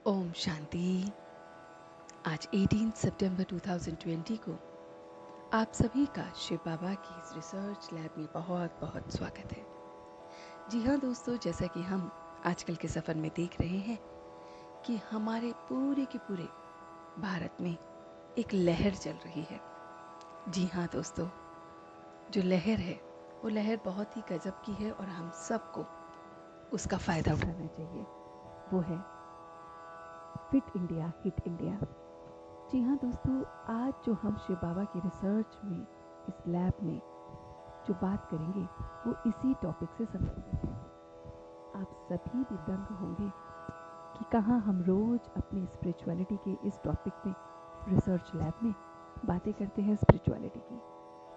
ओम शांति। आज 18 सितंबर 2020 को आप सभी का शिव बाबा की इस रिसर्च लैब में बहुत बहुत स्वागत है। जी हाँ दोस्तों, जैसा कि हम आजकल के सफ़र में देख रहे हैं कि हमारे पूरे के पूरे भारत में एक लहर चल रही है। जी हाँ दोस्तों, जो लहर है वो लहर बहुत ही गजब की है और हम सबको उसका फ़ायदा उठाना चाहिए। वो है फिट इंडिया हिट इंडिया। जी हाँ दोस्तों, आज जो हम शिव बाबा की रिसर्च में इस लैब में जो बात करेंगे वो इसी टॉपिक से संबंधित है। आप सभी भी दंग होंगे कि कहाँ हम रोज अपनी स्पिरिचुअलिटी के इस टॉपिक में रिसर्च लैब में बातें करते हैं स्पिरिचुअलिटी की,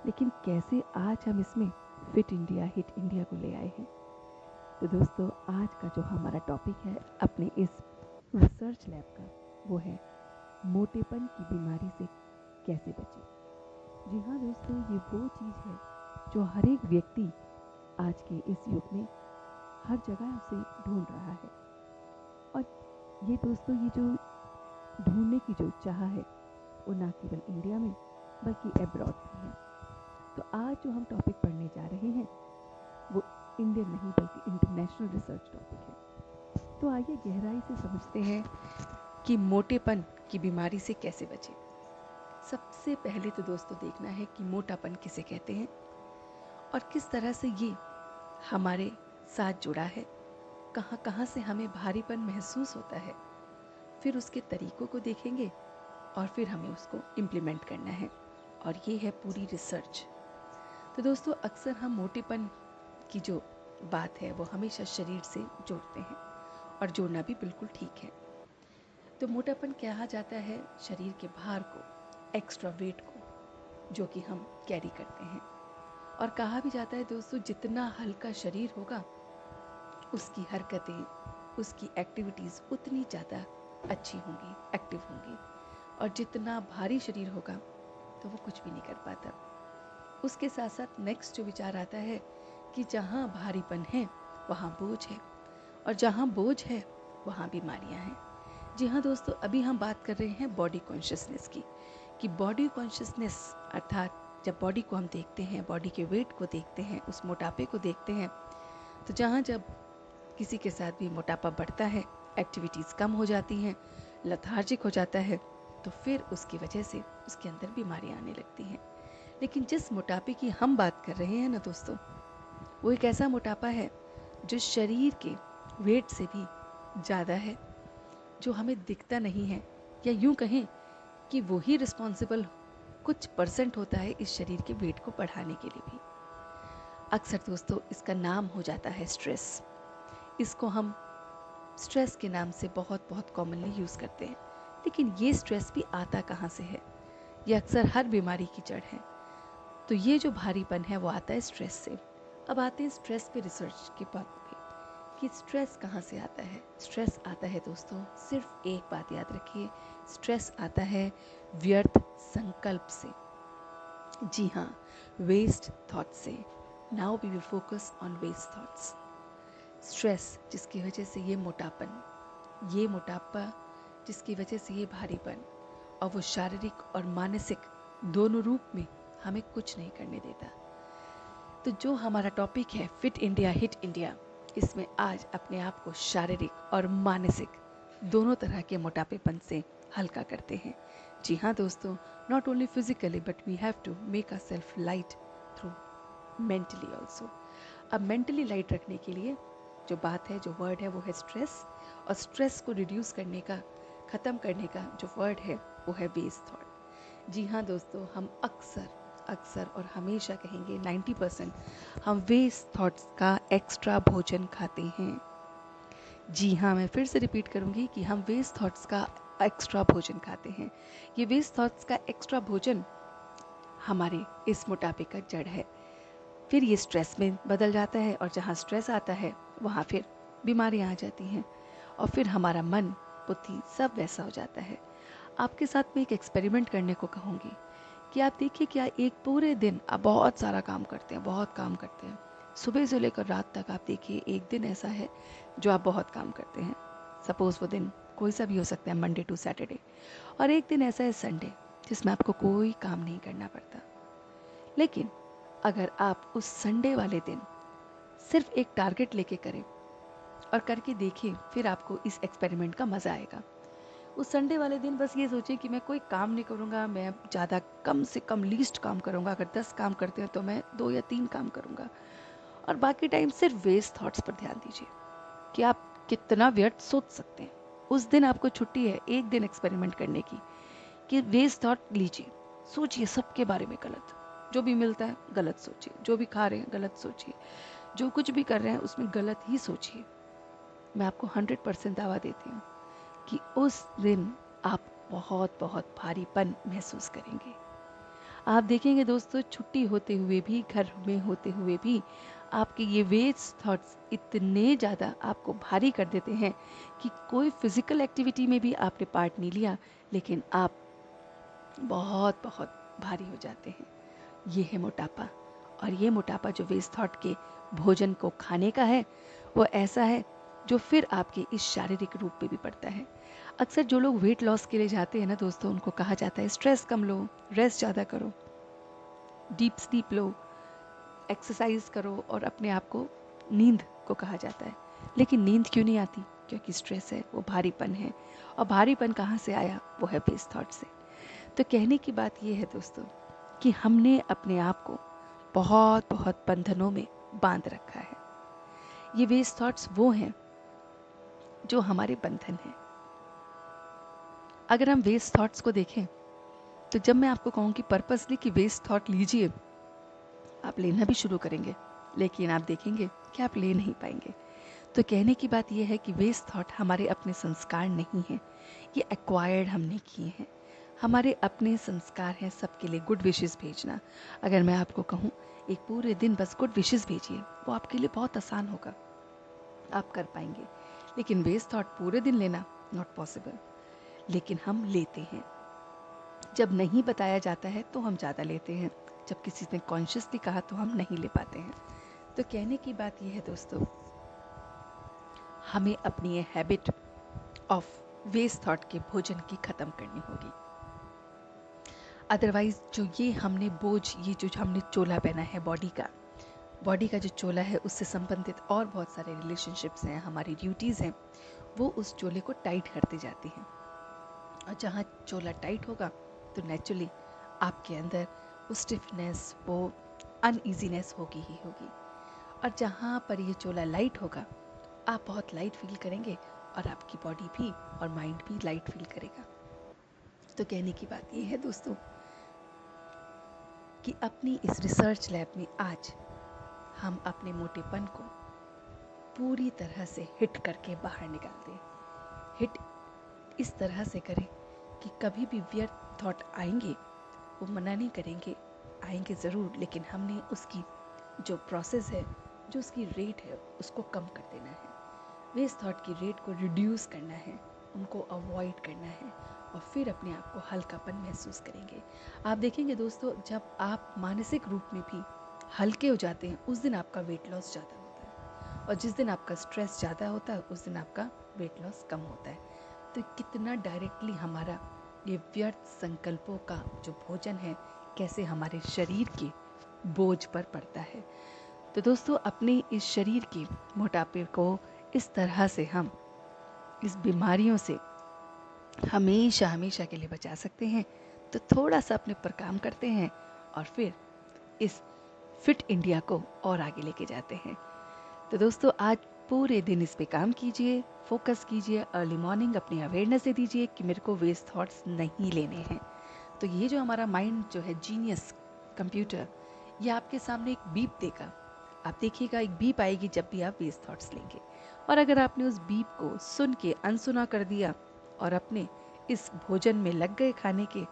लेकिन कैसे आज हम इसमें फिट इंडिया हिट इंडिया को ले आए हैं। तो दोस्तों, आज का जो हमारा टॉपिक है अपने इस रिसर्च लैब का वो है मोटेपन की बीमारी से कैसे बचें। जी हाँ दोस्तों, ये वो चीज़ है जो हर एक व्यक्ति आज के इस युग में हर जगह उसे ढूंढ रहा है। और ये दोस्तों, ये जो ढूंढने की जो चाह है वो ना केवल इंडिया में बल्कि एब्रॉड भी है। तो आज जो हम टॉपिक पढ़ने जा रहे हैं वो इंडियन नहीं बल्कि इंटरनेशनल रिसर्च टॉपिक है। तो आइए गहराई से समझते हैं कि मोटेपन की बीमारी से कैसे बचें। सबसे पहले तो दोस्तों देखना है कि मोटापन किसे कहते हैं और किस तरह से ये हमारे साथ जुड़ा है, कहाँ कहाँ से हमें भारीपन महसूस होता है। फिर उसके तरीकों को देखेंगे और फिर हमें उसको इम्प्लीमेंट करना है, और ये है पूरी रिसर्च। तो दोस्तों, अक्सर हम मोटेपन की जो बात है वो हमेशा शरीर से जोड़ते हैं, और जोड़ना भी बिल्कुल ठीक है। तो मोटापन कहा जाता है शरीर के भार को, एक्स्ट्रा वेट को, जो कि हम कैरी करते हैं। और कहा भी जाता है दोस्तों, जितना हल्का शरीर होगा उसकी हरकतें, उसकी एक्टिविटीज़ उतनी ज़्यादा अच्छी होंगी, एक्टिव होंगी। और जितना भारी शरीर होगा तो वो कुछ भी नहीं कर पाता। उसके साथ साथ नेक्स्ट जो विचार आता है कि जहाँ भारीपन है वहाँ बोझ है, और जहाँ बोझ है वहाँ बीमारियाँ हैं। जी हाँ दोस्तों, अभी हम बात कर रहे हैं बॉडी कॉन्शियसनेस की, कि बॉडी कॉन्शियसनेस अर्थात जब बॉडी को हम देखते हैं, बॉडी के वेट को देखते हैं, उस मोटापे को देखते हैं, तो जहाँ जब किसी के साथ भी मोटापा बढ़ता है, एक्टिविटीज़ कम हो जाती हैं, लथार्जिक हो जाता है, तो फिर उसकी वजह से उसके अंदर बीमारियाँ आने लगती हैं। लेकिन जिस मोटापे की हम बात कर रहे हैं ना दोस्तों, वो एक ऐसा मोटापा है जो शरीर के वेट से भी ज़्यादा है, जो हमें दिखता नहीं है, या यूं कहें कि वो ही रिस्पॉन्सिबल कुछ परसेंट होता है इस शरीर के वेट को बढ़ाने के लिए भी। अक्सर दोस्तों इसका नाम हो जाता है स्ट्रेस। इसको हम स्ट्रेस के नाम से बहुत बहुत कॉमनली यूज़ करते हैं। लेकिन ये स्ट्रेस भी आता कहाँ से है? ये अक्सर हर बीमारी की जड़ है। तो ये जो भारीपन है वो आता है स्ट्रेस से। अब आते हैं स्ट्रेस पे रिसर्च के बात पे, कि स्ट्रेस कहाँ से आता है। स्ट्रेस आता है दोस्तों, सिर्फ एक बात याद रखिए, स्ट्रेस आता है व्यर्थ संकल्प से। जी हाँ, वेस्ट थॉट से। Now we will focus on waste thoughts. Stress जिसकी वजह से ये मोटापा जिसकी वजह से ये भारीपन, और वो शारीरिक और मानसिक दोनों रूप में हमें कुछ नहीं करने देता। तो जो हमारा टॉपिक है फिट इंडिया हिट इंडिया, इसमें आज अपने आप को शारीरिक और मानसिक दोनों तरह के मोटापेपन से हल्का करते हैं। जी हाँ दोस्तों, not only physically but we have to make our self light through mentally also. अब मेंटली लाइट रखने के लिए जो बात है, जो वर्ड है वो है स्ट्रेस। और स्ट्रेस को रिड्यूस करने का, ख़त्म करने का जो वर्ड है वो है वेस्ट थॉट। जी हाँ दोस्तों, हम अक्सर अक्सर और हमेशा कहेंगे 90% हम वेस्ट थॉट्स का एक्स्ट्रा भोजन खाते हैं। जी हाँ, मैं फिर से रिपीट करूँगी कि हम वेस्ट थॉट्स का एक्स्ट्रा भोजन खाते हैं। ये वेस्ट थॉट्स का एक्स्ट्रा भोजन हमारे इस मोटापे का जड़ है। फिर ये स्ट्रेस में बदल जाता है, और जहाँ स्ट्रेस आता है वहाँ फिर बीमारियाँ आ जाती हैं, और फिर हमारा मन, बुद्धि सब वैसा हो जाता है। आपके साथ में एक एक्सपेरिमेंट करने को कहूँगी कि आप देखिए, क्या एक पूरे दिन आप बहुत सारा काम करते हैं, बहुत काम करते हैं, सुबह से लेकर रात तक। आप देखिए एक दिन ऐसा है जो आप बहुत काम करते हैं। सपोज़ वो दिन कोई सा भी हो सकता है, मंडे टू सैटरडे, और एक दिन ऐसा है संडे जिसमें आपको कोई काम नहीं करना पड़ता। लेकिन अगर आप उस संडे वाले दिन सिर्फ एक टारगेट लेके करें और करके देखें, फिर आपको इस एक्सपेरिमेंट का मज़ा आएगा। उस संडे वाले दिन बस ये सोचें कि मैं कोई काम नहीं करूँगा, मैं ज़्यादा कम से कम लीस्ट काम करूँगा। अगर 10 काम करते हैं तो मैं 2 या 3 काम करूँगा, और बाकी टाइम सिर्फ वेस्ट थॉट्स पर ध्यान दीजिए कि आप कितना व्यर्थ सोच सकते हैं। उस दिन आपको छुट्टी है एक दिन एक्सपेरिमेंट करने की, कि वेस्ट थॉट लीजिए, सोचिए सबके बारे में गलत, जो भी मिलता है गलत सोचिए, जो भी खा रहे हैं गलत सोचिए, जो कुछ भी कर रहे हैं उसमें गलत ही सोचिए। मैं आपको 100% दावा देती हूँ कि उस दिन आप बहुत बहुत भारीपन महसूस करेंगे। आप देखेंगे दोस्तों, छुट्टी होते हुए भी, घर में होते हुए भी आपके ये वेस्ट थॉट्स इतने ज़्यादा आपको भारी कर देते हैं कि कोई फिजिकल एक्टिविटी में भी आपने पार्ट नहीं लिया, लेकिन आप बहुत बहुत भारी हो जाते हैं। ये है मोटापा। और ये मोटापा जो वेस्ट थॉट के भोजन को खाने का है, वो ऐसा है जो फिर आपके इस शारीरिक रूप पे भी पड़ता है। अक्सर जो लोग वेट लॉस के लिए जाते हैं ना दोस्तों, उनको कहा जाता है स्ट्रेस कम लो, रेस्ट ज़्यादा करो, डीप स्लीप लो, एक्सरसाइज करो, और अपने आप को, नींद को कहा जाता है। लेकिन नींद क्यों नहीं आती? क्योंकि स्ट्रेस है, वो भारीपन है। और भारीपन कहाँ से आया? वो है वेस्ट थॉट से। तो कहने की बात ये है दोस्तों कि हमने अपने आप को बहुत बहुत बंधनों में बांध रखा है। ये वेस्ट थॉट्स वो हैं जो हमारे बंधन हैं। अगर हम वेस्ट थॉट्स को देखें, तो जब मैं आपको कहूँ कि पर्पसली कि वेस्ट थॉट लीजिए, आप लेना भी शुरू करेंगे, लेकिन आप देखेंगे कि आप ले नहीं पाएंगे। तो कहने की बात यह है कि वेस्ट थॉट हमारे अपने संस्कार नहीं हैं, ये एक्वायर्ड हमने किए हैं। हमारे अपने संस्कार हैं सबके लिए गुड विशेस भेजना। अगर मैं आपको कहूँ एक पूरे दिन बस गुड विशेस भेजिए, वो आपके लिए बहुत आसान होगा, आप कर पाएंगे। लेकिन वेस्ट थॉट पूरे दिन लेना नॉट पॉसिबल। लेकिन हम लेते हैं। जब नहीं बताया जाता है तो हम ज़्यादा लेते हैं, जब किसी ने कॉन्शियसली कहा तो हम नहीं ले पाते हैं। तो कहने की बात यह है दोस्तों, हमें अपनी ये हैबिट ऑफ वेस्ट थॉट के भोजन की ख़त्म करनी होगी। अदरवाइज जो ये हमने बोझ, ये जो हमने चोला पहना है बॉडी का जो चोला है, उससे संबंधित और बहुत सारे रिलेशनशिप्स हैं, हमारी ड्यूटीज़ हैं, वो उस चोले को टाइट करते जाती हैं। और जहाँ चोला टाइट होगा तो नेचुरली आपके अंदर वो स्टिफनेस, वो अनईजीनेस होगी ही होगी। और जहाँ पर ये चोला लाइट होगा, आप बहुत लाइट फील करेंगे, और आपकी बॉडी भी और माइंड भी लाइट फील करेगा। तो कहने की बात ये है दोस्तों कि अपनी इस रिसर्च लैब में आज हम अपने मोटेपन को पूरी तरह से हिट करके बाहर निकाल दें। हिट इस तरह से करें कि कभी भी व्यर्थ थॉट आएंगे, वो मना नहीं करेंगे, आएंगे ज़रूर, लेकिन हमने उसकी जो प्रोसेस है, जो उसकी रेट है, उसको कम कर देना है। वेस्ट थॉट की रेट को रिड्यूस करना है, उनको अवॉइड करना है, और फिर अपने आप को हल्कापन महसूस करेंगे। आप देखेंगे दोस्तों, जब आप मानसिक रूप में भी हल्के हो जाते हैं, उस दिन आपका वेट लॉस ज़्यादा होता है, और जिस दिन आपका स्ट्रेस ज़्यादा होता है, उस दिन आपका वेट लॉस कम होता है। तो कितना डायरेक्टली हमारा ये व्यर्थ संकल्पों का जो भोजन है, कैसे हमारे शरीर के बोझ पर पड़ता है। तो दोस्तों, अपने इस शरीर के मोटापे को इस तरह से हम इस बीमारियों से हमेशा हमेशा के लिए बचा सकते हैं। तो थोड़ा सा अपने पर काम करते हैं, और फिर इस फिट इंडिया को और आगे लेके जाते हैं। तो दोस्तों, आज पूरे दिन इस पे काम कीजिए, फोकस कीजिए, अर्ली मॉर्निंग अपनी अवेयरनेस दे दीजिए कि मेरे को वेस्ट थॉट्स नहीं लेने हैं। तो ये जो हमारा माइंड जो है, जीनियस कंप्यूटर, ये आपके सामने एक बीप देगा। आप देखिएगा, एक बीप आएगी जब भी आप वेस्ट थॉट्स लेंगे। और अगर आपने उस बीप को सुन के अनसुना कर दिया और अपने इस भोजन में लग गए खाने के,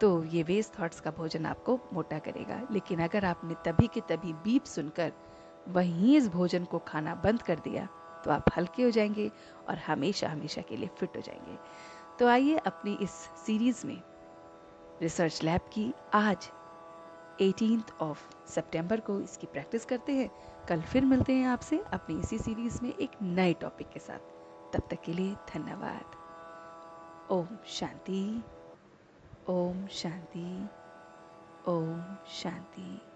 तो ये वेस्ट थॉट्स का भोजन आपको मोटा करेगा। लेकिन अगर आपने तभी के तभी बीप सुनकर वहीं इस भोजन को खाना बंद कर दिया, तो आप हल्के हो जाएंगे और हमेशा हमेशा के लिए फिट हो जाएंगे। तो आइए अपनी इस सीरीज में रिसर्च लैब की आज 18 सितंबर को इसकी प्रैक्टिस करते हैं। कल फिर मिलते हैं आपसे अपनी इसी सीरीज में एक नए टॉपिक के साथ। तब तक के लिए धन्यवाद। ओम शांति, ओम शांति, ओम शांति।